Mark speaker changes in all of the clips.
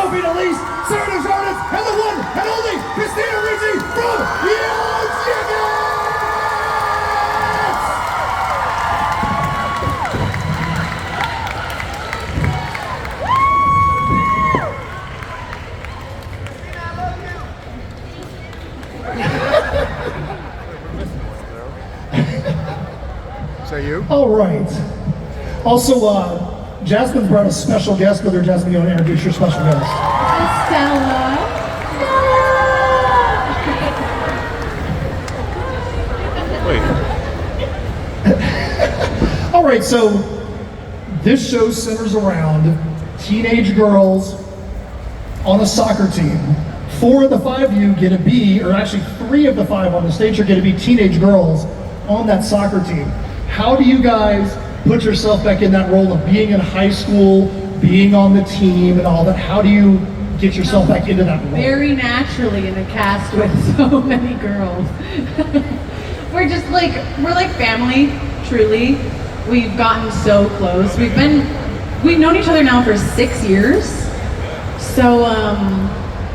Speaker 1: trophy to least, SCARADISE and the one and only Christina Ricci from Yellowjackets!
Speaker 2: Is that you?
Speaker 1: All right. Also, Jasmine's brought a special guest with her. Jasmine, you want to introduce your special guest?
Speaker 3: Stella.
Speaker 2: Wait.
Speaker 1: All right, so this show centers around teenage girls on a soccer team. 4 of the 5 of you get to be, or actually 3 of the 5 on the stage are going to be teenage girls on that soccer team. How do you guys put yourself back in that role of being in high school, being on the team and all that? How do you get yourself back into that role?
Speaker 3: Very naturally in a cast with so many girls. We're like family, truly. We've gotten so close. We've known each other now for 6 years. So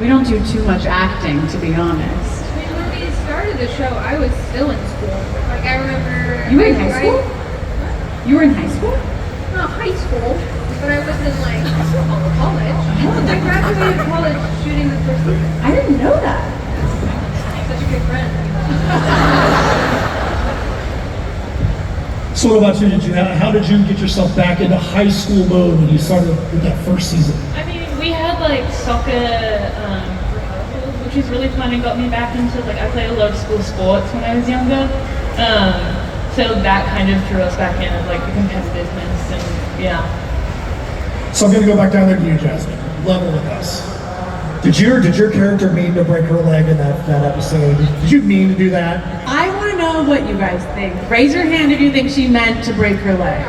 Speaker 3: we don't do too much acting, to be honest.
Speaker 4: I mean, when we started the show, I was still in school. Like, I remember...
Speaker 3: You were in high school? You were in high school?
Speaker 4: Not high school, but I was in, like, college. I graduated college shooting the first season.
Speaker 3: I didn't know that.
Speaker 4: Such a good friend.
Speaker 1: So what about you? How did you get yourself back into high school mode when you started with that first season?
Speaker 5: I mean, we had like soccer rehearsals, which was really fun and got me back into, like, I played a lot of school sports when I was younger. So that kind of drew us back in, like, the competitiveness and yeah.
Speaker 1: So I'm gonna go back down there to you, Jasmine. Level with us. Did your character mean to break her leg in that episode? Did you mean to do that?
Speaker 3: I want to know what you guys think. Raise your hand if you think she meant to break her leg.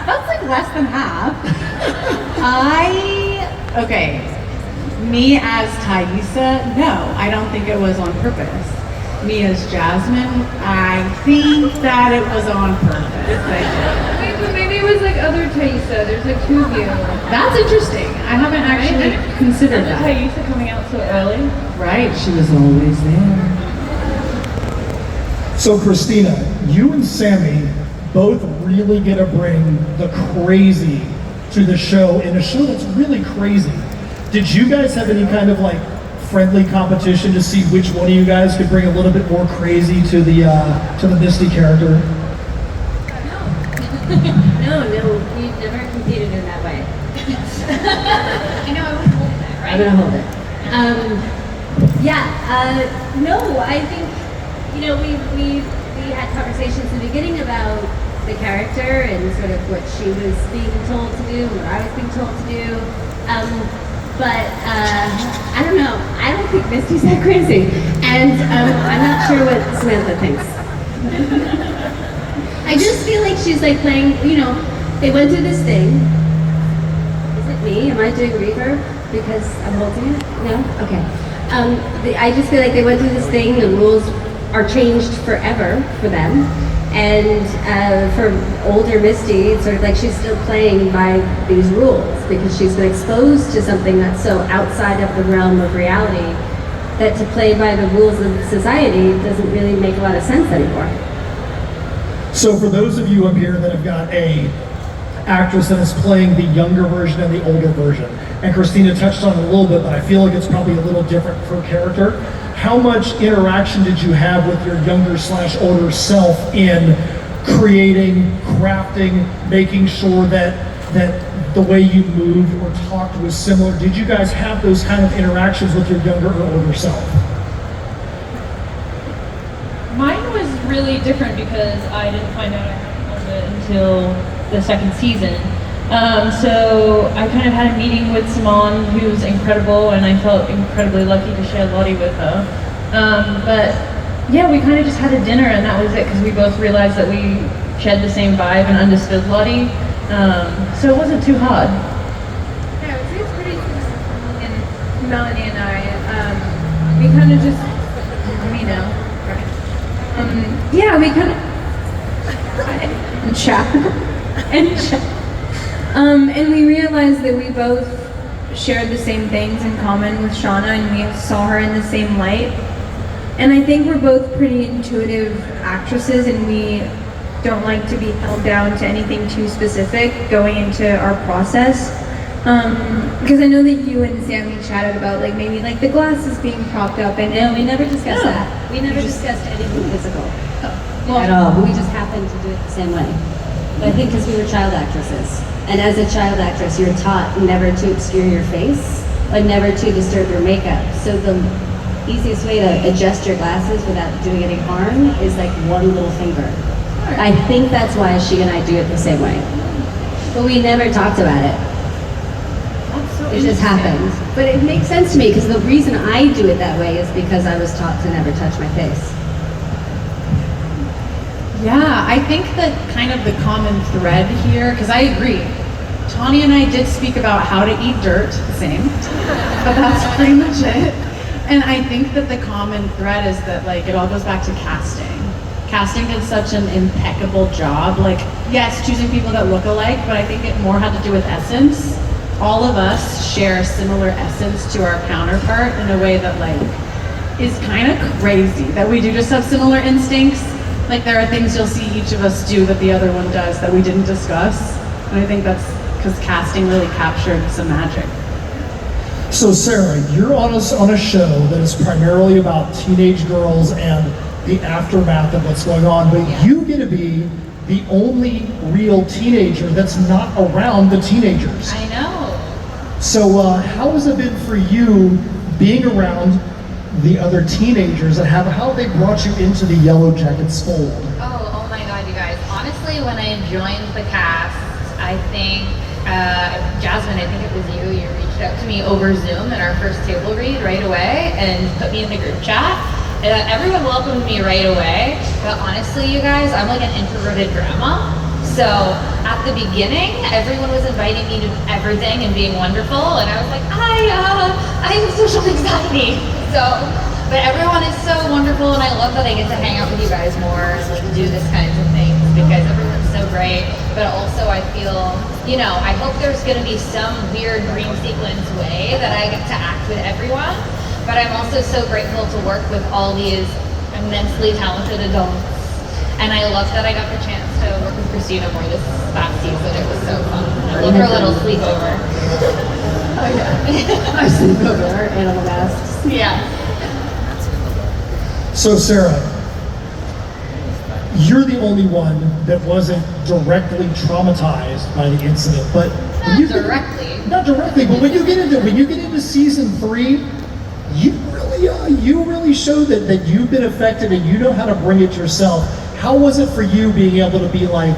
Speaker 3: That's like less than half. Okay, me as Thaisa, no, I don't think it was on purpose. Me as Jasmine, I think that it was on purpose.
Speaker 4: Wait, but maybe it was like other Thaisa. There's like 2 of you.
Speaker 3: That's interesting. I haven't actually considered
Speaker 5: And
Speaker 3: that.
Speaker 5: Thaisa coming out so early.
Speaker 3: Right, she was always there.
Speaker 1: So Christina, you and Sammy both really get to bring the crazy to the show, in a show that's really crazy. Did you guys have any kind of like friendly competition to see which one of you guys could bring a little bit more crazy to the Misty character?
Speaker 6: No, we've never competed in that way.
Speaker 4: I know, I was holding that, right?
Speaker 6: I'm gonna hold it. No, I think, we had conversations in the beginning about the character and sort of what she was being told to do, what I was being told to do. But I don't know. I don't think Misty's that crazy, and I'm not sure what Samantha thinks. I just feel like she's like playing. They went through this thing. Is it me? Am I doing reverb because I'm holding it? No. Okay. I just feel like they went through this thing. The rules are changed forever for them. And for older Misty, it's sort of like she's still playing by these rules because she's been exposed to something that's so outside of the realm of reality that to play by the rules of society doesn't really make a lot of sense anymore.
Speaker 1: So for those of you up here that have got a actress that is playing the younger version and the older version, and Christina touched on it a little bit, but I feel like it's probably a little different for character. How much interaction did you have with your younger/older self in creating, crafting, making sure that the way you moved or talked was similar? Did you guys have those kind of interactions with your younger or older self?
Speaker 5: Mine was really different because I didn't find out I had it until the second season. So I kind of had a meeting with Simone, who's incredible, and I felt incredibly lucky to share Lottie with her. But yeah, we kind of just had a dinner, and that was it, because we both realized that we shared the same vibe and understood Lottie. So it wasn't too hard.
Speaker 4: Yeah, I would say it's pretty similar. And Melanie and I, we kind of just,
Speaker 6: Yeah, we kind of
Speaker 3: And chat. And chat.
Speaker 7: And we realized that we both shared the same things in common with Shauna, and we saw her in the same light. And I think we're both pretty intuitive actresses, and we don't like to be held down to anything too specific going into our process. Because I know that you and Sammy chatted about like maybe like the glasses being propped up, and
Speaker 6: No, we never discussed that. We never discussed anything physical at all. We just happened to do it the same way. But I think because we were child actresses. And as a child actress, you're taught never to obscure your face, like never to disturb your makeup. So the easiest way to adjust your glasses without doing any harm is like one little finger. I think that's why she and I do it the same way. But we never talked about it. It just happened. But it makes sense to me because the reason I do it that way is because I was taught to never touch my face.
Speaker 3: Yeah, I think that kind of the common thread here, because I agree, Tawny and I did speak about how to eat dirt, same, but that's pretty much it. And I think that the common thread is that like it all goes back to casting. Casting did such an impeccable job. Like, yes, choosing people that look alike, but I think it more had to do with essence. All of us share a similar essence to our counterpart in a way that like is kind of crazy, that we do just have similar instincts. Like there are things you'll see each of us do that the other one does that we didn't discuss. And I think that's because casting really captured some magic.
Speaker 1: So Sarah, you're on a show that is primarily about teenage girls and the aftermath of what's going on, but you get to be the only real teenager that's not around the teenagers.
Speaker 5: I know.
Speaker 1: So how has it been for you being around the other teenagers, and how have they brought you into the Yellowjackets fold?
Speaker 8: Oh my God, you guys. Honestly, when I joined the cast, I think, Jasmine, I think it was you reached out to me over Zoom at our first table read right away and put me in the group chat. Everyone welcomed me right away, but honestly, you guys, I'm like an introverted grandma. So at the beginning, everyone was inviting me to everything and being wonderful, and I was like, I have social anxiety. So, but everyone is so wonderful, and I love that I get to hang out with you guys more and like do this kinds of things because everyone's so great. But also, I feel, you know, I hope there's going to be some weird dream sequence way that I get to act with everyone. But I'm also so grateful to work with all these immensely talented adults. And I love that I got the chance to work with Christina more this past season. It was so fun. I love her little sleepover.
Speaker 6: Oh yeah. Our sleepover, our animal masks.
Speaker 8: Yeah.
Speaker 1: So Sarah, you're the only one that wasn't directly traumatized by the incident, but not directly, but when you get into season 3, you really show that you've been affected and you know how to bring it yourself. How was it for you being able to be like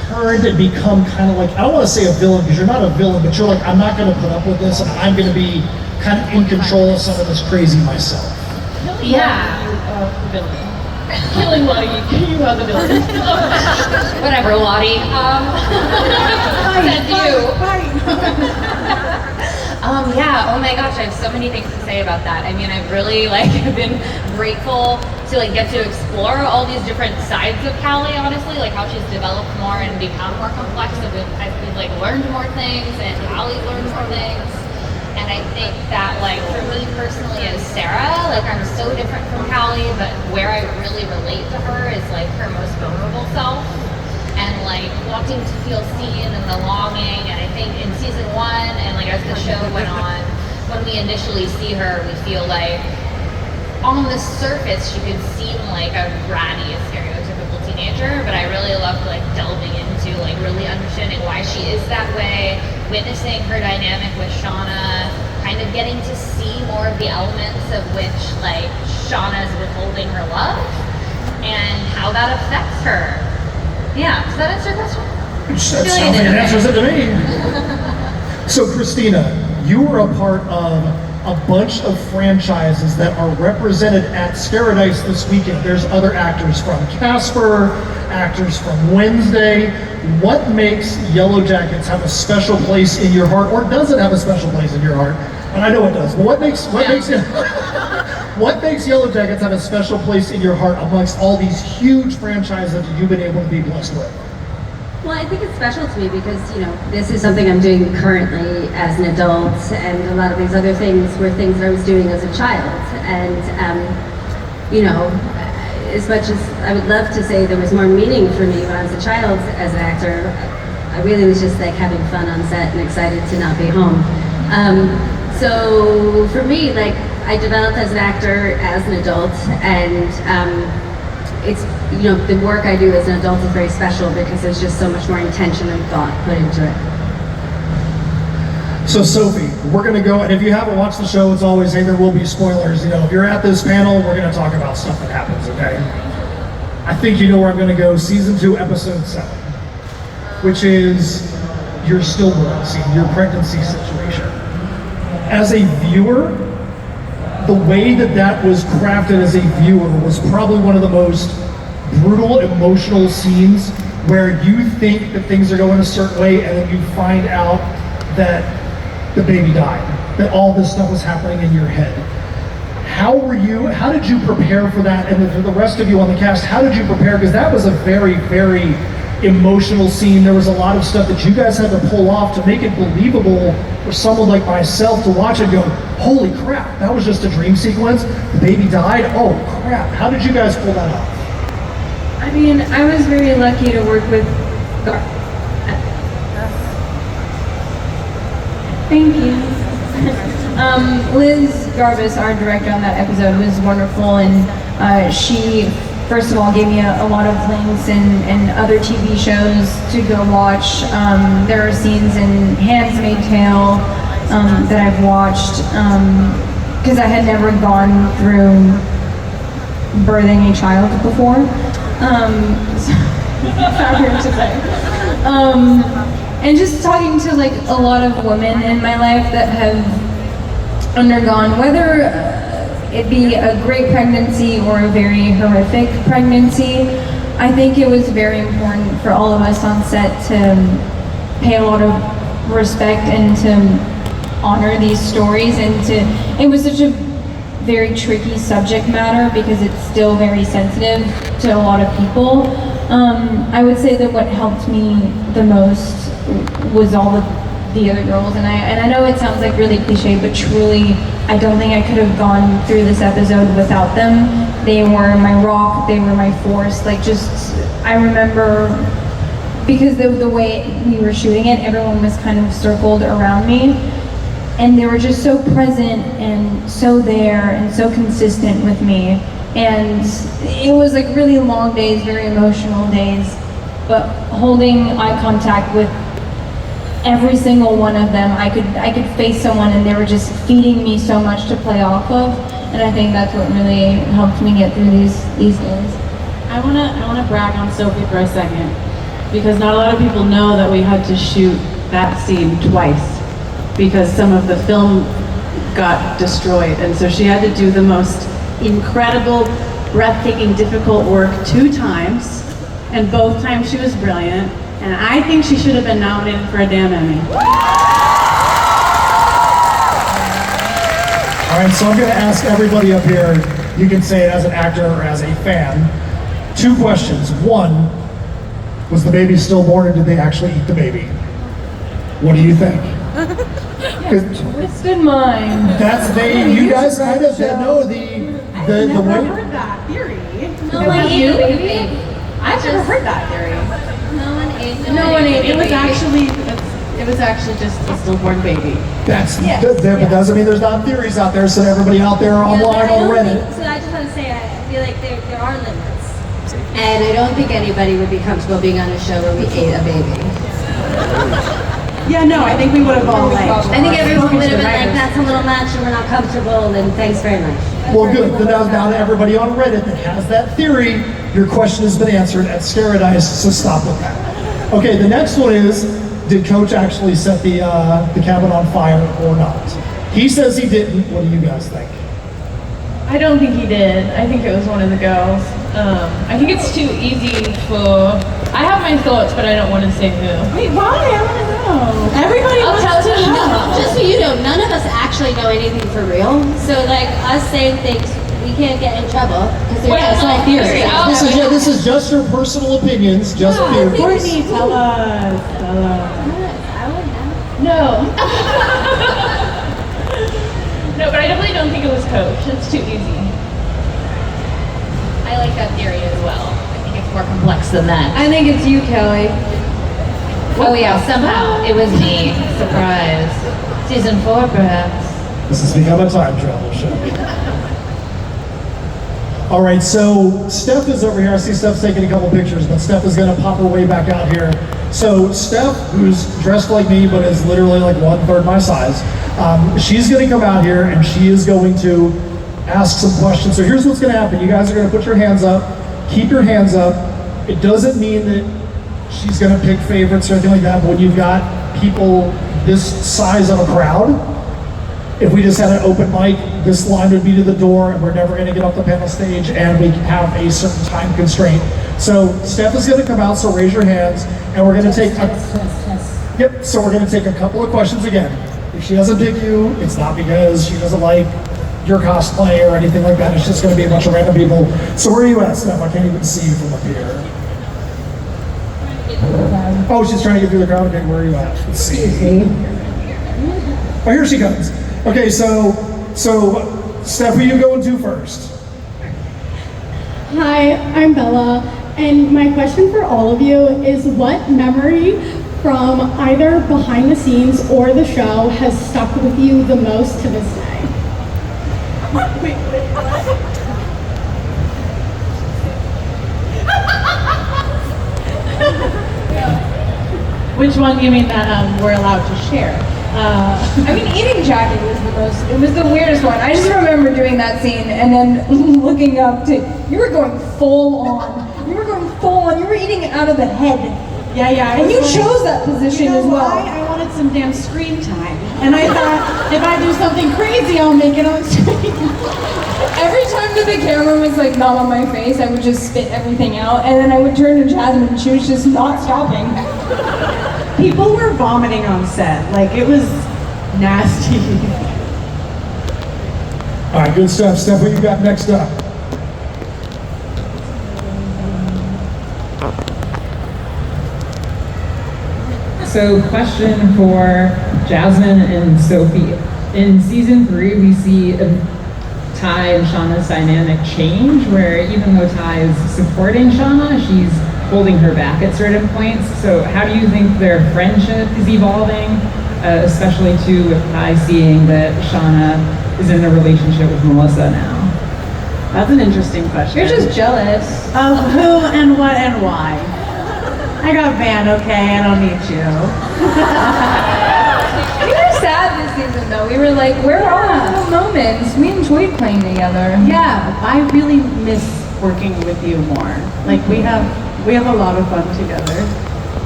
Speaker 1: turned and become kind of like, I don't want to say a villain because you're not a villain, but you're like, I'm not going to put up with this and I'm going to be kind of in control of some of this crazy myself.
Speaker 8: Yeah.
Speaker 5: Villain. Killing Lottie, you are the villain.
Speaker 8: Whatever, Lottie. Said you. Yeah, oh my gosh, I have so many things to say about that. I mean, I've really been grateful to get to explore all these different sides of Callie, honestly, like how she's developed more and become more complex. I've learned more things and Callie learned more things. And I think that for me personally as Sarah, I'm so different from Callie, but where I really relate to her is her most vulnerable self. And wanting to feel seen and the longing. And I think in season 1 and as the show went on, when we initially see her, we feel on the surface she could seem like a bratty, stereotypical teenager, but I really loved delving into really understanding why she is that way, witnessing her dynamic with Shauna, kind of getting to see more of the elements of which Shauna's withholding her love and how that affects her. Yeah, does that answer your question?
Speaker 1: That sounds like it answers it to me. So Christina, you were a part of a bunch of franchises that are represented at SCARADISE this weekend. There's other actors from Casper, actors from Wednesday. What makes Yellowjackets have a special place in your heart, or does it have a special place in your heart? And I know it does, but what makes Yellowjackets have a special place in your heart amongst all these huge franchises that you've been able to be blessed with?
Speaker 6: Well, I think it's special to me because, you know, this is something I'm doing currently as an adult, and a lot of these other things were things that I was doing as a child. And, you know, as much as I would love to say there was more meaning for me when I was a child as an actor, I really was just like having fun on set and excited to not be home. So for me, like, I developed as an actor as an adult, and it's, you know, the work I do as an adult is very special because there's just so much more intention and thought put into it.
Speaker 1: So Sophie, we're gonna go, and if you haven't watched the show, it's always, hey, there will be spoilers. You know, if you're at this panel, we're gonna talk about stuff that happens, okay? I think you know where I'm gonna go, season 2, episode 7, which is your stillbirth scene, your pregnancy situation. As a viewer, the way that that was crafted as a viewer was probably one of the most brutal, emotional scenes where you think that things are going a certain way and then you find out that the baby died, that all this stuff was happening in your head. How did you prepare for that? And for the rest of you on the cast, how did you prepare? Because that was a very, very emotional scene. There was a lot of stuff that you guys had to pull off to make it believable for someone like myself to watch and go, holy crap, that was just a dream sequence? The baby died? Oh crap. How did you guys pull that off?
Speaker 7: I mean, I was very lucky to work with Thank you. Liz Garbus, our director on that episode, was wonderful, and she, first of all, gave me a lot of links and other TV shows to go watch. There are scenes in *Handmaid's Tale* that I've watched because I had never gone through birthing a child before. So, not here to say. And just talking to like a lot of women in my life that have undergone, whether it be a great pregnancy or a very horrific pregnancy, I think it was very important for all of us on set to pay a lot of respect and to honor these stories, and it was such a very tricky subject matter because it's still very sensitive to a lot of people. I would say that what helped me the most was all of the other girls, and I know it sounds like really cliche, but truly I don't think I could have gone through this episode without them. They were my rock, they were my force. Like, just, I remember, because the way we were shooting it, everyone was kind of circled around me, and they were just so present and so there and so consistent with me. And it was like really long days, very emotional days, but holding eye contact with every single one of them, I could face someone and they were just feeding me so much to play off of, and I think that's what really helped me get through these days.
Speaker 3: I wanna brag on Sophie for a second, because not a lot of people know that we had to shoot that scene twice because some of the film got destroyed, and so she had to do the most incredible, breathtaking, difficult work 2 times, and both times she was brilliant. And I think she should have been nominated for a damn Emmy.
Speaker 1: All right, so I'm going to ask everybody up here, you can say it as an actor or as a fan, 2 questions. 1, was the baby stillborn or did they actually eat the baby? What do you think?
Speaker 7: Twisted mind.
Speaker 1: That's you guys kind of know the
Speaker 3: I've never
Speaker 1: way.
Speaker 3: heard that theory.
Speaker 6: No one ate the baby.
Speaker 3: I've never heard that theory.
Speaker 6: No one ate the
Speaker 3: No one ate.
Speaker 6: baby.
Speaker 3: It was actually just a stillborn baby.
Speaker 1: That's but doesn't mean there's not theories out there. So everybody out there online on Reddit.
Speaker 6: So I just want to say, I feel like there are limits, and I don't think anybody would be comfortable being on a show where we ate a baby.
Speaker 3: Yeah, no, I think we would have all liked.
Speaker 6: I think everyone would have been like, that's a little much, and we're not comfortable, and thanks very much.
Speaker 1: Well, good. Then now to everybody on Reddit that has that theory, your question has been answered at SCARADISE, so stop with that. Okay, the next one is, did Coach actually set the cabin on fire or not? He says he didn't. What do you guys think?
Speaker 5: I don't think he did. I think it was one of the girls. I think it's too easy for... I have my thoughts, but I don't want to say who.
Speaker 3: Wait, why? I want to know. Everybody
Speaker 6: I'll
Speaker 3: wants
Speaker 6: tell
Speaker 3: to
Speaker 6: you,
Speaker 3: know.
Speaker 6: just so you know, none of us actually know anything for real. So like us saying things, we can't get in trouble because
Speaker 5: Well,
Speaker 6: it's all theory.
Speaker 1: This is just your personal opinions, just theories.
Speaker 3: Courtney, tell us.
Speaker 6: I would have.
Speaker 5: No. No, but I definitely don't think it was Coach. It's too easy.
Speaker 8: I like that theory as well. I think it's more complex than that.
Speaker 7: I think it's you, Kelly.
Speaker 8: Oh yeah, somehow it was me. Surprise. Season 4 perhaps.
Speaker 1: This has become a time travel show. All right, so Steph is over here. I see Steph's taking a couple pictures, but Steph is gonna pop her way back out here. So Steph, who's dressed like me, but is literally like 1/3 my size, she's gonna come out here and she is going to ask some questions. So here's what's gonna happen. You guys are gonna put your hands up, keep your hands up. It doesn't mean that she's gonna pick favorites or anything like that, but when you've got people this size of a crowd, if we just had an open mic, this line would be to the door and we're never gonna get off the panel stage and we have a certain time constraint. So Steph is gonna come out, so raise your hands and we're gonna take Yep, so we're gonna take a couple of questions again. If she doesn't pick you, it's not because she doesn't like your cosplay or anything like that. It's just gonna be a bunch of random people. So where are you at, Steph? I can't even see you from up here. Oh, she's trying to get through the crowd. Okay, where are you at? Let's see. Oh, here she comes. Okay, so Steph, who are you going to first?
Speaker 9: Hi, I'm Bella, and my question for all of you is what memory from either behind the scenes or the show has stuck with you the most to this day?
Speaker 3: Which one do you mean that we're allowed to share?
Speaker 7: I mean, eating jacket it was the weirdest one. I just remember doing that scene and then looking up to, you were going full on. You were eating it out of the head.
Speaker 3: Yeah.
Speaker 7: And you chose that position as well.
Speaker 3: Why? I wanted some damn screen time. And I thought, if I do something crazy, I'll make it on screen.
Speaker 7: Every time that the camera was like not on my face, I would just spit everything out, and then I would turn to Jasmine and she was just not stopping.
Speaker 3: People were vomiting on set. Like, it was nasty.
Speaker 1: All right, good stuff. Steph, what you got next up?
Speaker 10: So, question for Jasmine and Sophie. In season 3, we see Ty and Shauna's dynamic change, where even though Ty is supporting Shauna, she's holding her back at certain points. So how do you think their friendship is evolving, especially too with Ty seeing that Shauna is in a relationship with Melissa now?
Speaker 3: That's an interesting question.
Speaker 7: You're just jealous.
Speaker 3: Of who and what and why? I got banned, okay? I don't need you.
Speaker 7: We were sad this season though. We were like, where are all the little moments? We enjoyed playing together.
Speaker 3: Yeah, I really miss working with you more. Like, we have a lot of fun together.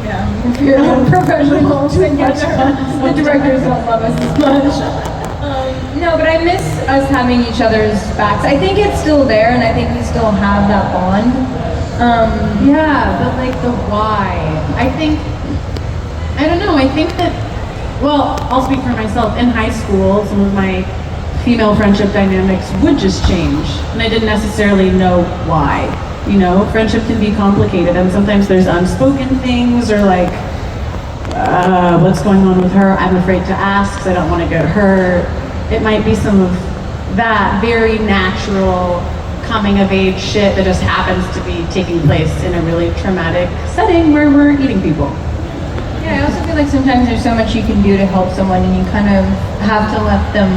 Speaker 7: Yeah, we're professionals together. The directors don't love us as much. No, but I miss us having each other's backs. I think it's still there, and I think we still have that bond.
Speaker 3: Yeah, but like the why. I don't know, I think that, well, I'll speak for myself. In high school, some of my female friendship dynamics would just change, and I didn't necessarily know why. You know, friendship can be complicated, and sometimes there's unspoken things, or like, what's going on with her? I'm afraid to ask because I don't want to get hurt. It might be some of that very natural coming of age shit that just happens to be taking place in a really traumatic setting where we're eating people.
Speaker 7: Yeah, I also feel like sometimes there's so much you can do to help someone, and you kind of have to let them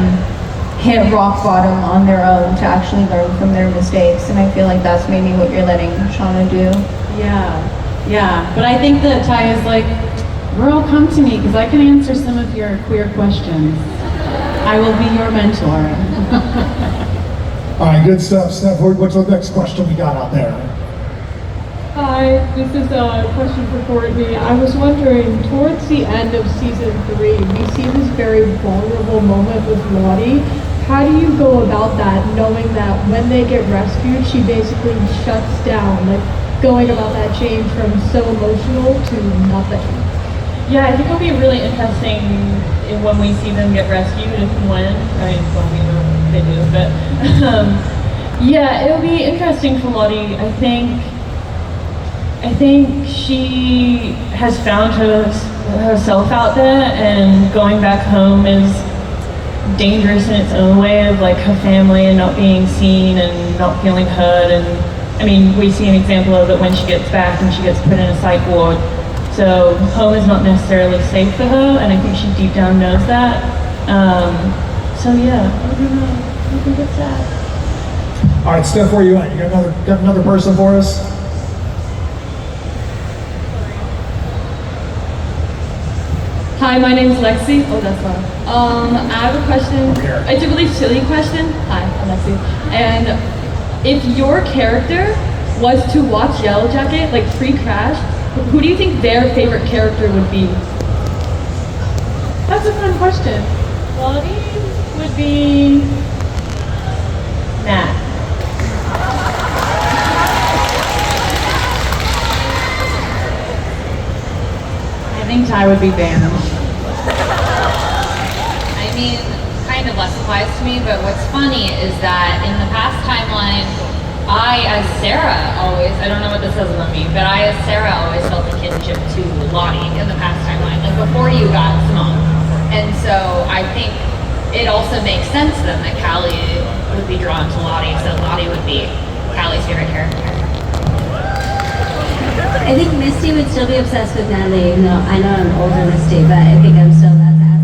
Speaker 7: hit rock bottom on their own to actually learn from their mistakes. And I feel like that's maybe what you're letting Shauna do.
Speaker 3: Yeah. But I think that Ty is like, girl, come to me because I can answer some of your queer questions. I will be your mentor.
Speaker 1: All right, good stuff, Steph. What's the next question we got out there?
Speaker 11: Hi, this is a question for Courtney. I was wondering, towards the end of season 3, we see this very vulnerable moment with Lottie. How do you go about that, knowing that when they get rescued, she basically shuts down, like going about that change from so emotional to nothing?
Speaker 5: Yeah, I think it'll be really interesting when we see them get rescued, if and when. I mean, well, we know they do, but Yeah, it'll be interesting for Lottie. I think she has found herself out there, and going back home is dangerous in its own way of like her family and not being seen and not feeling heard. And I mean, we see an example of it when she gets back and she gets put in a psych ward. So home is not necessarily safe for her, and I think she deep down knows that. So yeah, I don't know. I think it's sad.
Speaker 1: All right, Steph, where are you at? You got another person for us?
Speaker 12: Hi, my name's Lexi. Oh, that's loud. I have a question. It's a really silly question. Hi, I'm Lexi. And if your character was to watch Yellowjacket, like pre-crash, who do you think their favorite character would be?
Speaker 3: That's a fun question.
Speaker 5: Lottie would be Matt.
Speaker 3: I think Ty would be Van.
Speaker 8: I mean, kind of less applies to me, but what's funny is that in the past timeline, I, as Sarah, always, I don't know what this says about me, but I, as Sarah, always felt a kinship to Lottie in the past timeline, like before you got Simone. And so I think it also makes sense then that Callie would be drawn to Lottie, so Lottie would be Callie's favorite character.
Speaker 6: I think Misty would still be obsessed with Natalie, even though I know I'm older Misty, but I think I'm still that ass.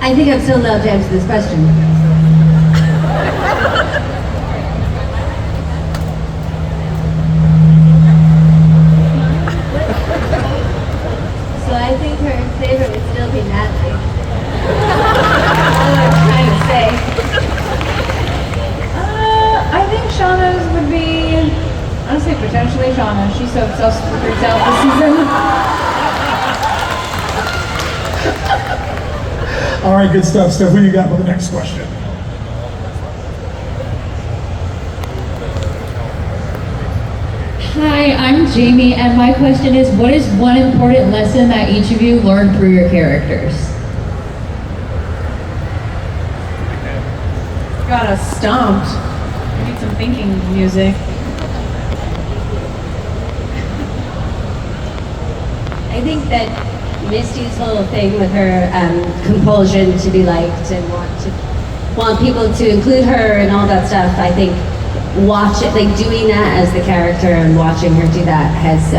Speaker 6: I think I'm still allowed to answer this question. So I think her favorite would still be Natalie. That's what I'm trying to say.
Speaker 7: I think Shauna's would be, honestly, potentially Shauna. She's so obsessed with herself this season.
Speaker 1: All right, good stuff, Steph. Who you got for the next question?
Speaker 13: Hi, I'm Jamie, and my question is, what is one important lesson that each of you learned through your characters?
Speaker 3: Got us stumped. We need some thinking music.
Speaker 6: I think that Misty's whole thing with her compulsion to be liked and want people to include her and all that stuff, I think doing that as the character and watching her do that has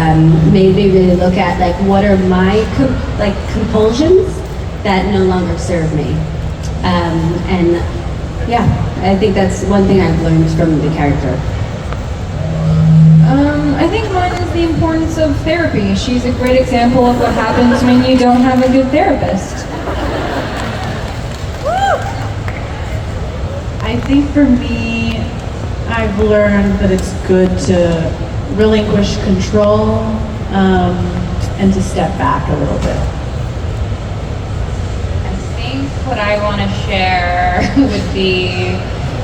Speaker 6: made me really look at like what are my compulsions that no longer serve me. And yeah, I think that's one thing I've learned from the character.
Speaker 7: I think mine is the importance of therapy. She's a great example of what happens when you don't have a good therapist.
Speaker 3: I think for me, I've learned that it's good to relinquish control and to step back a little bit.
Speaker 8: I think what I want to share would be,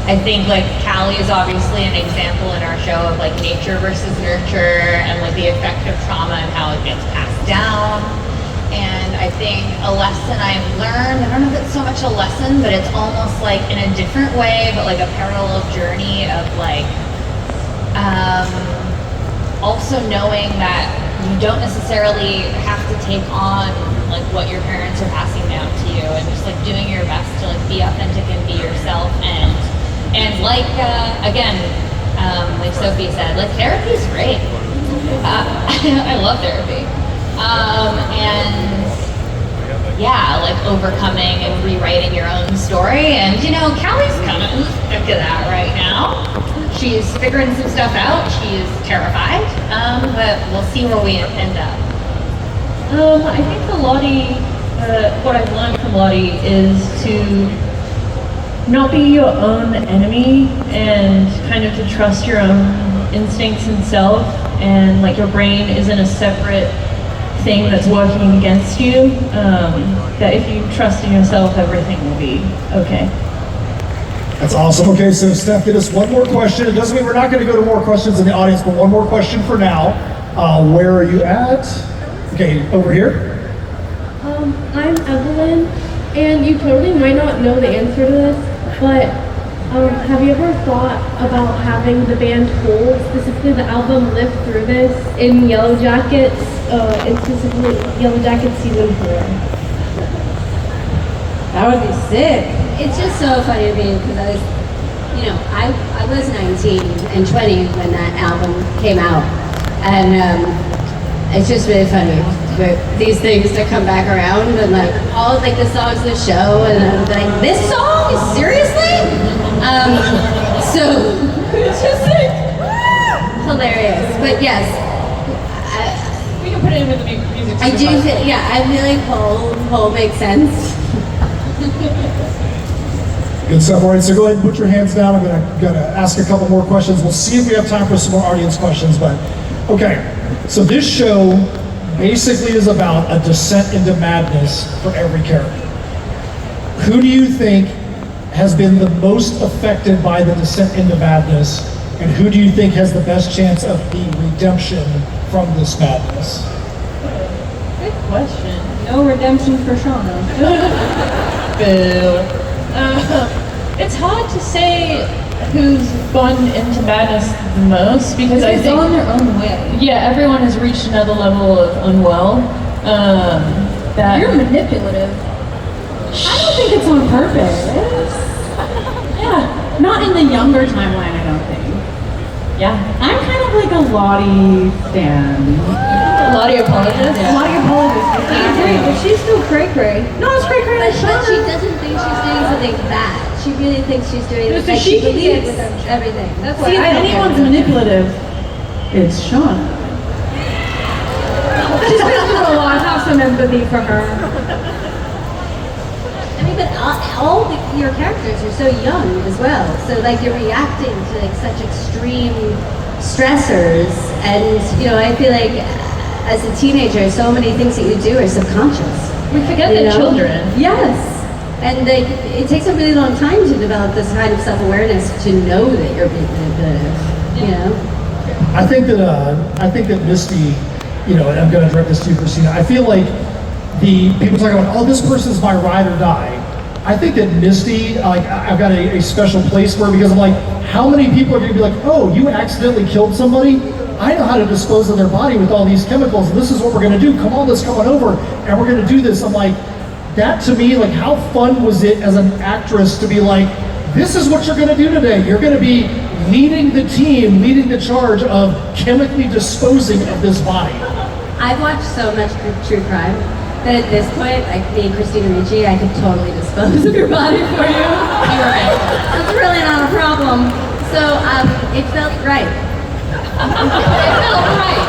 Speaker 8: I think like Callie is obviously an example in our show of like nature versus nurture and like the effect of trauma and how it gets passed down. And I think a lesson I've learned, I don't know if it's so much a lesson, but it's almost like in a different way, but like a parallel journey of like, also knowing that you don't necessarily have to take on like what your parents are passing down to you, and just like doing your best to like be authentic and be yourself. And like, again, like Sophie said, like therapy is great. I love therapy. And yeah, like overcoming and rewriting your own story. And you know, Callie's kind of in the thick of that right now. She's figuring some stuff out. She's terrified, but we'll see where we end up.
Speaker 5: I think for Lottie, what I've learned from Lottie is to not be your own enemy and kind of to trust your own instincts and self, and like your brain isn't a separate thing that's working against you, that if you trust in yourself, everything will be okay.
Speaker 1: That's awesome. Okay, so Steph, get us one more question. It doesn't mean we're not going to go to more questions in the audience, but one more question for now. Where are you at? Okay, over here.
Speaker 9: I'm Evelyn,
Speaker 4: And you totally might not know the answer to this, but have you ever thought about having the band Hole, specifically the album, live through this in Yellowjackets, and specifically Yellowjackets season 4?
Speaker 6: That would be sick. It's just so funny to me because I was 19 and 20 when that album came out, and it's just really funny for these things to come back around and like all like the songs of the show and I'm like, this song? Seriously? So it's just like hilarious. But yes,
Speaker 5: We can put it in with the music.
Speaker 6: I do feel, yeah, I feel like Hole makes sense.
Speaker 1: Good stuff. All right, so go ahead and put your hands down. I'm gonna ask a couple more questions. We'll see if we have time for some more audience questions, but okay. So this show basically is about a descent into madness for every character. Who do you think has been the most affected by the descent into madness, and who do you think has the best chance of the redemption from this madness?
Speaker 5: Good question. No redemption for Shauna. Boo. It's hard to say who's gone into madness the most because I think
Speaker 7: all in their own way.
Speaker 5: Yeah, everyone has reached another level of unwell. That
Speaker 7: You're manipulative.
Speaker 3: I don't think it's on purpose. Yeah, not in the younger timeline, I don't think.
Speaker 5: Yeah,
Speaker 3: I'm kind of like a Lottie stan.
Speaker 5: Lottie apologist.
Speaker 3: Lottie apologist.
Speaker 7: But she's still cray-cray.
Speaker 3: No, it's cray-cray.
Speaker 6: But she doesn't think she's doing something bad. She really thinks she's doing
Speaker 3: No, so
Speaker 6: like
Speaker 3: she
Speaker 6: she believes
Speaker 3: believes-
Speaker 6: everything. That's
Speaker 3: See, if
Speaker 6: I don't
Speaker 3: anyone's
Speaker 6: get.
Speaker 3: manipulative, it's Shauna.
Speaker 7: She's been through a lot. Have some empathy for her.
Speaker 6: I mean, but your characters are so young as well. So like you're reacting to like such extreme stressors, and I feel like as a teenager, so many things that you do are subconscious.
Speaker 5: We forget
Speaker 6: You
Speaker 5: they're
Speaker 6: know?
Speaker 5: children.
Speaker 6: Yes, and like it takes a really long time to develop this kind of self-awareness to know that you're being manipulative.
Speaker 1: I think that Misty, and I'm going to direct this to you, Christina. I feel like the people talk about, oh, this person's my ride or die. I think that Misty, like, I've got a special place for her because I'm like, how many people are going to be like, oh, you accidentally killed somebody? I know how to dispose of their body with all these chemicals, and this is what we're going to do. Come on, let's come on over, and we're going to do this. I'm like, that to me, like, how fun was it as an actress to be like, this is what you're going to do today. You're going to be leading the team, leading the charge of chemically disposing of this body.
Speaker 6: I've watched so much true crime that at this point, like me and Christina Ricci, I could totally dispose of your body for you. That's really not a problem. So it felt right. It felt right.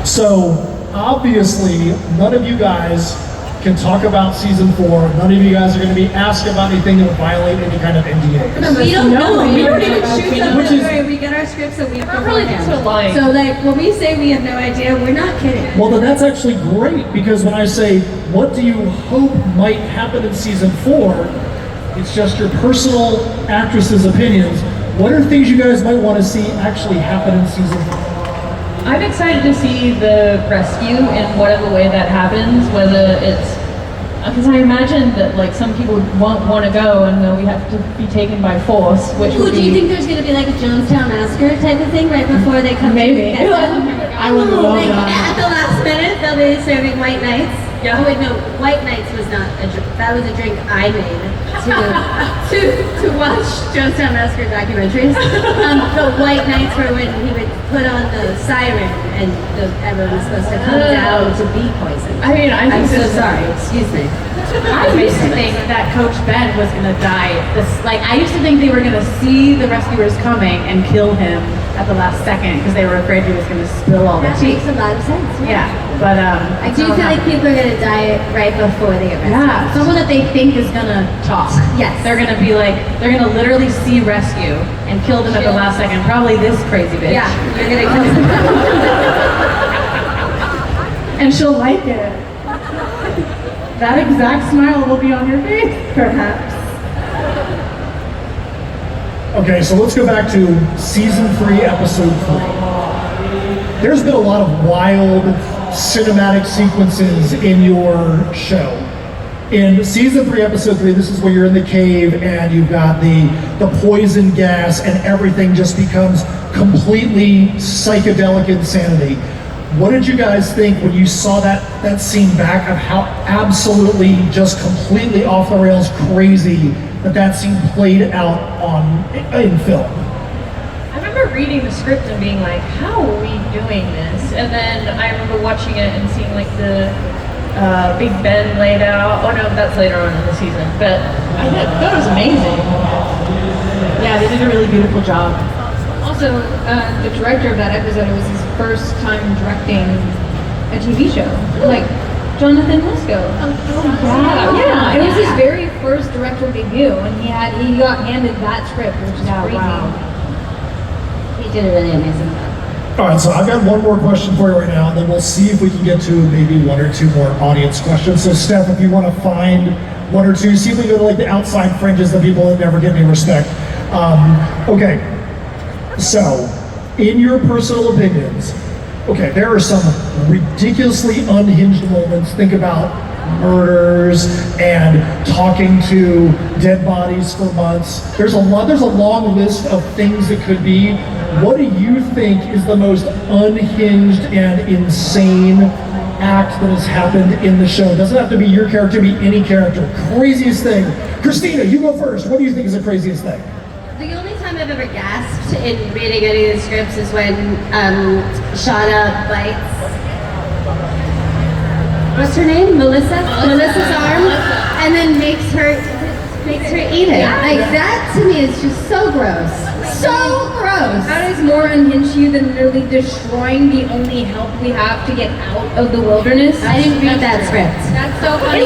Speaker 1: So obviously, none of you guys can talk about season 4. None of you guys are going to be asked about anything that would violate any kind of NDAs.
Speaker 6: We don't know. We don't even shoot them.
Speaker 1: Which is-
Speaker 6: We get our scripts a week
Speaker 5: really
Speaker 6: beforehand.
Speaker 5: so lying.
Speaker 6: So like when we say we have no idea, we're not kidding.
Speaker 1: Well, then that's actually great, because when I say, what do you hope might happen in season 4, it's just your personal actresses' opinions. What are things you guys might want to see actually happen in season 4?
Speaker 5: I'm excited to see the rescue in whatever way that happens, whether it's because I imagine that like some people won't want to go and then we have to be taken by force, which would
Speaker 6: Do you
Speaker 5: be
Speaker 6: think there's going to be like a Jonestown Massacre type of thing right before they come
Speaker 3: Maybe.
Speaker 6: to get them?
Speaker 3: I would love
Speaker 6: Like
Speaker 3: that.
Speaker 6: at the last minute, they'll be serving White Nights.
Speaker 5: Yeah.
Speaker 6: Oh wait, no, White Nights was not a drink. That was a drink I made to watch Jonestown Massacre documentaries. The White Nights were when he would put on the siren and everyone was supposed to come down to be poisoned.
Speaker 3: I mean, I
Speaker 6: I'm
Speaker 3: think
Speaker 6: so
Speaker 3: this-
Speaker 6: sorry. Excuse me.
Speaker 3: I used to think that Coach Ben was gonna die. I used to think they were gonna see the rescuers coming and kill him at the last second because they were afraid he was gonna spill all the
Speaker 6: That
Speaker 3: tea.
Speaker 6: makes a lot of sense.
Speaker 3: Yeah, but
Speaker 6: I do feel like people are gonna die right before they get rescued.
Speaker 3: yeah, someone that they think is gonna talk.
Speaker 6: Yes.
Speaker 3: They're gonna be like, they're gonna literally see rescue and kill them at the last second. Probably this crazy bitch.
Speaker 6: Yeah, you're gonna kill them.
Speaker 3: And she'll like it. That exact smile will be on your face, perhaps.
Speaker 1: Okay, so let's go back to season 3, episode 3. There's been a lot of wild cinematic sequences in your show. In season 3, episode 3, this is where you're in the cave and you've got the poison gas and everything just becomes completely psychedelic insanity. What did you guys think when you saw that scene back of how absolutely just completely off the rails crazy that scene played out in film?
Speaker 5: I remember reading the script and being like, how are we doing this? And then I remember watching it and seeing like the Big Ben laid out. Oh no, that's later on in the season. But I thought it was amazing.
Speaker 3: Yeah, they did a really beautiful job.
Speaker 7: Also, the director of that episode, it was his first time directing a TV show. Like, Jonathan Lisco. Yeah, it was his very first director debut, and he got handed that script, which is crazy.
Speaker 3: Wow.
Speaker 6: He did a really amazing job.
Speaker 1: All right, so I've got one more question for you right now, and then we'll see if we can get to maybe 1 or 2 more audience questions. So Steph, if you want to find 1 or 2, see if we go to like the outside fringes, the people that never get any respect. Okay, so in your personal opinions, okay, there are some ridiculously unhinged moments. Think about murders and talking to dead bodies for months. There's a long list of things that could be. What do you think is the most unhinged and insane act that has happened in the show? It doesn't have to be your character, it can be any character. Craziest thing. Christina, you go first. What do you think is the craziest thing?
Speaker 6: The only time I've ever gasped in reading any of the scripts is when Shauna bites, what's her name? Melissa's arm, and then makes her eat it. Like, that to me is just so gross. So gross.
Speaker 7: That is more unhinged to you than literally destroying the only help we have to get out of the wilderness.
Speaker 6: I didn't read that script.
Speaker 7: That's so funny.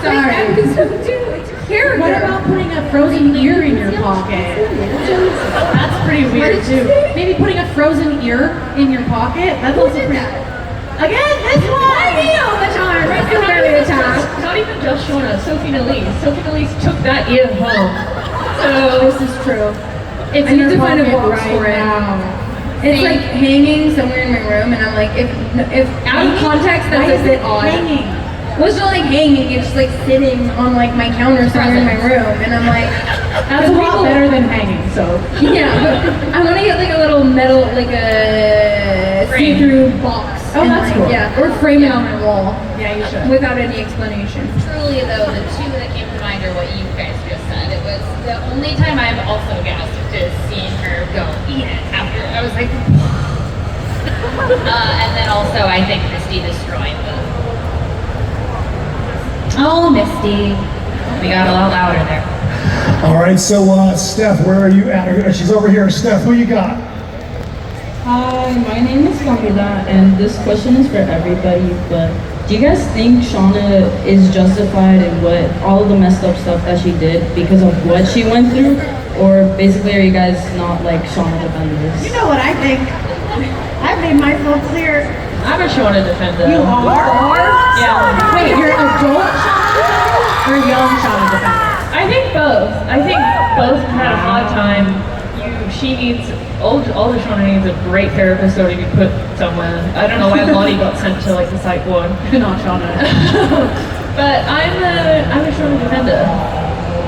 Speaker 7: Sorry.
Speaker 3: What about putting a frozen ear in your pocket? That's pretty weird too. Maybe putting a frozen ear in your pocket? That's also pretty. Again, this one!
Speaker 7: all the time.
Speaker 5: It's not even just Shauna, Sophie Nalise. Sophie Nalise took that ear home. So
Speaker 3: This is true.
Speaker 7: I need to find a box for it.
Speaker 3: now.
Speaker 7: It's like hanging somewhere in my room, and I'm like, if out of context, that's a bit odd.
Speaker 3: Hanging.
Speaker 7: Well, it's not like hanging, it's just like sitting on like my counter somewhere in my room, and I'm like,
Speaker 3: That's a lot better than hanging, so.
Speaker 7: yeah, but I want to get like a little metal, like a see-through box.
Speaker 3: Oh,
Speaker 7: and,
Speaker 3: that's
Speaker 7: like,
Speaker 3: cool.
Speaker 7: Yeah, or frame it on my wall.
Speaker 3: Yeah, you should.
Speaker 7: Without any explanation.
Speaker 8: Truly though, the 2 that came to mind are what you guys just said. It was the only time I've also gasped is seeing her go eat it after. I was like, and then also I think Misty destroying the. Oh, Misty. We got a lot louder there.
Speaker 1: All right, so Steph, where are you at? She's over here. Steph, who you got?
Speaker 14: Hi, my name is Camila, and this question is for everybody, but do you guys think Shauna is justified in all of the messed up stuff that she did because of what she went through? Or basically, are you guys not like Shauna defenders?
Speaker 3: You know what I think? I've made myself clear.
Speaker 5: I'm a Shauna defender.
Speaker 3: You are?
Speaker 5: Yeah.
Speaker 3: Wait, you're adult Shauna or young Shauna defender?
Speaker 5: I think both. I think both had a hard time. She needs, older Shauna needs a great therapist so to be put somewhere. I don't know why Lottie got sent to like the psych ward.
Speaker 3: Not Shauna.
Speaker 5: But I'm a Shauna defender.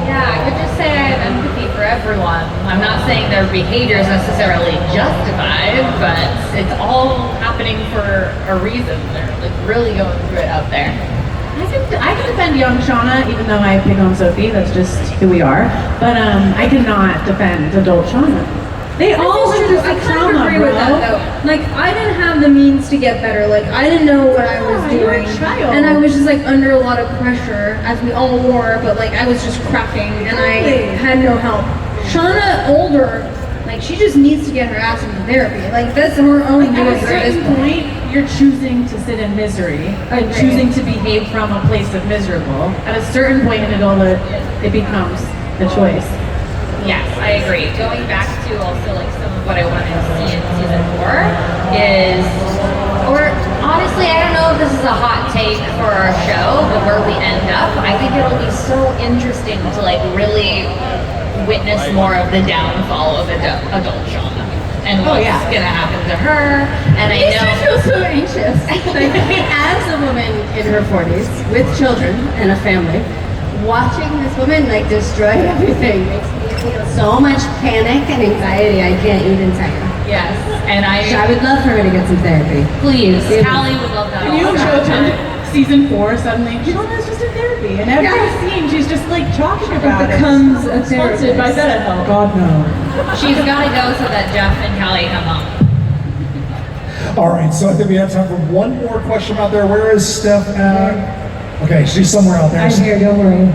Speaker 8: Yeah, I could just say I have empathy for everyone. I'm not saying their behavior is necessarily justified, but it's all happening for a reason. They're like really going through it out there.
Speaker 3: I can defend young Shauna, even though I pick on Sophie. That's just who we are. But I cannot defend adult Shauna. They all went through
Speaker 7: I
Speaker 3: some
Speaker 7: kind
Speaker 3: trauma,
Speaker 7: of agree
Speaker 3: bro.
Speaker 7: with that though. Like, I didn't have the means to get better. Like, I didn't know what I was
Speaker 3: you're a
Speaker 7: doing.
Speaker 3: child.
Speaker 7: And I was just like under a lot of pressure, as we all were, but like I was just cracking and I had no help. Shauna, older, like she just needs to get her ass into therapy. Like, that's her own
Speaker 3: At
Speaker 7: doing
Speaker 3: a
Speaker 7: at this
Speaker 3: certain
Speaker 7: point.
Speaker 3: point, you're choosing to sit in misery and choosing to behave from a place of miserable. At a certain point in adulthood, it becomes the choice.
Speaker 8: Yes, I agree. Going back to also like some of what I wanted to see in season 4 is, or honestly, I don't know if this is a hot take for our show, but where we end up, I think it'll be so interesting to like really witness more of the downfall of adult Shauna and what's gonna happen to her. And I know
Speaker 7: I feel so anxious.
Speaker 6: like, as a woman in her 40s with children and a family, watching this woman like destroy everything makes me feel so much panic and anxiety I can't even tell you.
Speaker 8: Yes, and
Speaker 6: I would love for her to get some therapy.
Speaker 8: please, Callie would love that.
Speaker 3: Can you
Speaker 8: all the
Speaker 3: show
Speaker 8: time.
Speaker 3: season 4 suddenly? Shauna's just in therapy, and every scene she's just like talking about it.
Speaker 5: Becomes a therapist.
Speaker 12: By BetterHelp.
Speaker 1: God, no.
Speaker 8: She's got to go so that Jeff and Callie come home.
Speaker 1: All right, so I think we have time for one more question out there. Where is Steph at? Okay, she's somewhere out there.
Speaker 14: I'm here, don't worry.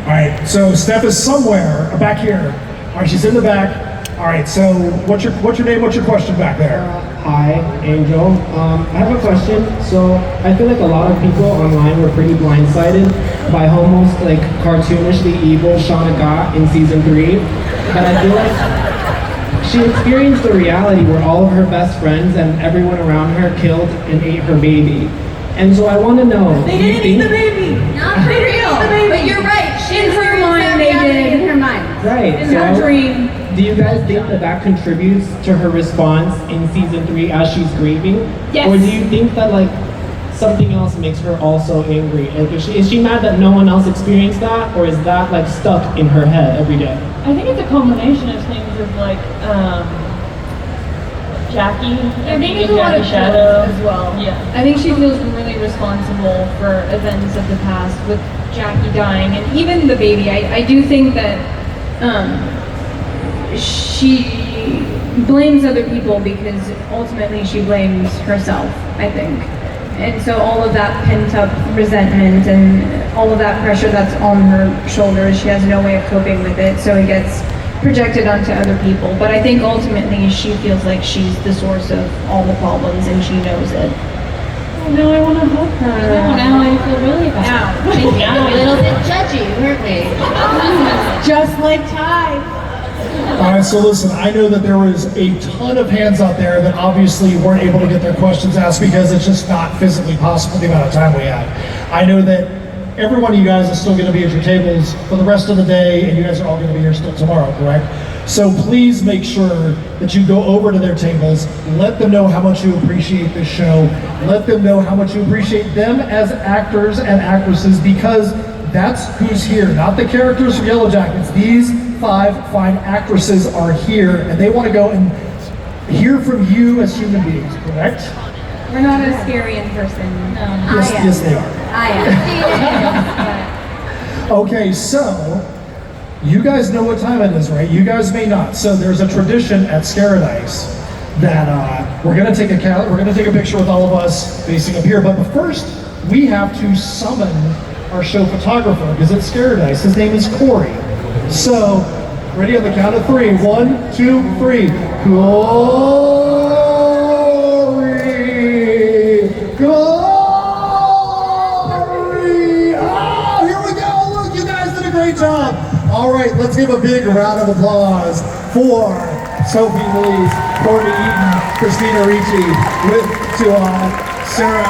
Speaker 1: All right, so Steph is somewhere back here. All right, she's in the back. All right, so what's your name? What's your question back there?
Speaker 15: Hi, Angel. I have a question. So I feel like a lot of people online were pretty blindsided by how almost like cartoonishly evil Shauna got in season 3. But I feel like she experienced the reality where all of her best friends and everyone around her killed and ate her baby. And so I want to know.
Speaker 3: They didn't eat the baby.
Speaker 6: Not for real. But you're right.
Speaker 7: In her mind, they did.
Speaker 6: In her mind.
Speaker 15: Right.
Speaker 7: In her dream.
Speaker 15: Do you guys think that that contributes to her response in season 3 as she's grieving?
Speaker 7: Yes.
Speaker 15: Or do you think that like something else makes her also angry? Like is she mad that no one else experienced that, or is that like stuck in her head every day?
Speaker 12: I think it's a combination of things of like Jackie.
Speaker 7: I think
Speaker 12: being
Speaker 7: it's a lot of
Speaker 12: Jackie's shadow
Speaker 7: as well.
Speaker 12: Yeah.
Speaker 7: I think she feels really responsible for events of the past with Jackie dying and even the baby. I do think that she blames other people because ultimately she blames herself, I think. And so all of that pent up resentment and all of that pressure that's on her shoulders, she has no way of coping with it, so it gets projected onto other people. But I think ultimately she feels like she's the source of all the problems and she knows it.
Speaker 12: Oh, now I want to hug her.
Speaker 8: Now I feel really bad.
Speaker 6: A little bit judgy, weren't we?
Speaker 9: Just like Ty.
Speaker 1: All right, so listen, I know that there was a ton of hands out there that obviously weren't able to get their questions asked because it's just not physically possible the amount of time we have. I know that every one of you guys is still going to be at your tables for the rest of the day, and you guys are all going to be here still tomorrow, correct? So please make sure that you go over to their tables, let them know how much you appreciate this show, let them know how much you appreciate them as actors and actresses, because that's who's here, not the characters from Yellowjackets. These 5 fine actresses are here, and they want to go and hear from you as human beings, correct?
Speaker 7: We're not as scary in person. No.
Speaker 1: Yes, they are.
Speaker 6: I am.
Speaker 1: Okay, so you guys know what time it is, right? You guys may not. So there's a tradition at SCARADISE that we're gonna take a picture with all of us facing up here. But first, we have to summon our show photographer because it's SCARADISE. His name is Corey. So, ready on the count of 3. 1, 2, 3. Corey! Corey! Oh, here we go! Look, you guys did a great job! All right, let's give a big round of applause for Sophie Louise, Courtney Eaton, Christina Ricci, to Sarah.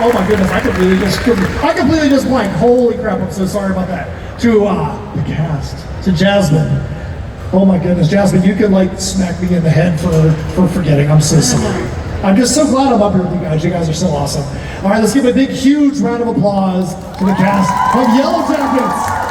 Speaker 1: Oh my goodness, I completely just blanked. Holy crap, I'm so sorry about that. To the cast, to Jasmine. Oh my goodness, Jasmine, you can like smack me in the head for forgetting. I'm so sorry. I'm just so glad I'm up here with you guys. You guys are so awesome. All right, let's give a big, huge round of applause to the cast of Yellowjackets.